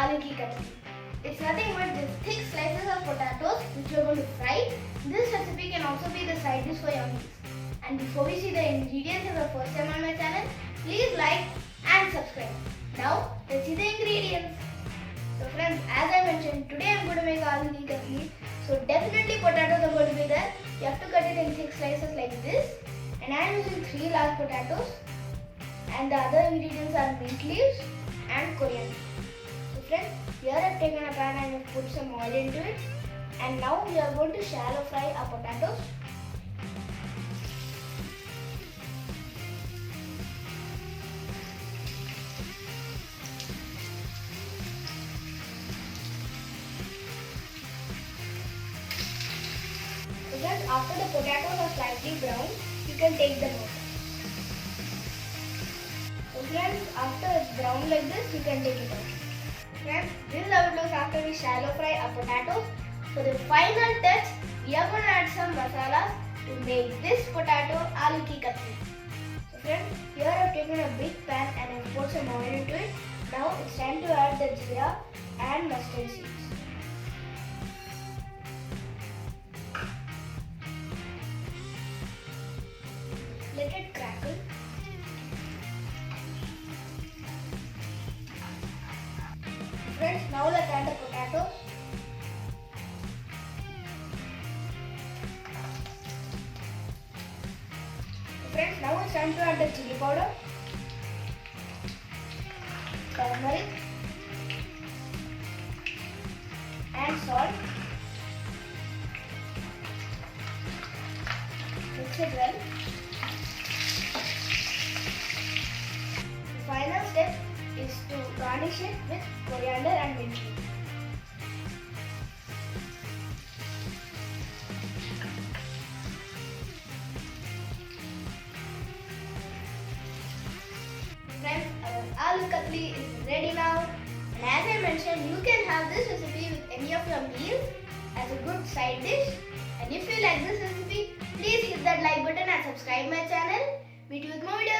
Aloo Ki Katli. It's nothing but these thick slices of potatoes which we are going to fry. This recipe can also be the side dish for your meals. And before we see the ingredients for the first time on my channel, please like and subscribe. Now let's see the ingredients. So friends, as I mentioned, today I am going to make Aloo Ki Katli. So definitely potatoes are going to be there. You have to cut it in thick slices like this. And I am using 3 large potatoes. And the other ingredients are mint leaves and coriander. So friends, here I have taken a pan and I have put some oil into it. And now we are going to shallow fry our potatoes. So friends, after the potatoes are slightly brown, you can take them out. So friends, after it's brown like this, you can take it out. Friends, this is how it looks after we shallow fry our potatoes. For the final touch, we are going to add some masalas to make this potato Aloo Ki Katli. So friends, here I have taken a big pan and I have put some oil into it. Now it's time to add the jeera and mustard seeds. Let it crackle. Friends, now let's add the potatoes. Friends, now it's time to add the chili powder, turmeric and salt. Mix it well. The final step is to garnish it with coriander and mint leaves. Friends, our Aloo Katli is ready now. And as I mentioned, you can have this recipe with any of your meals as a good side dish. And if you like this recipe, please hit that like button and subscribe my channel. Meet you with more videos.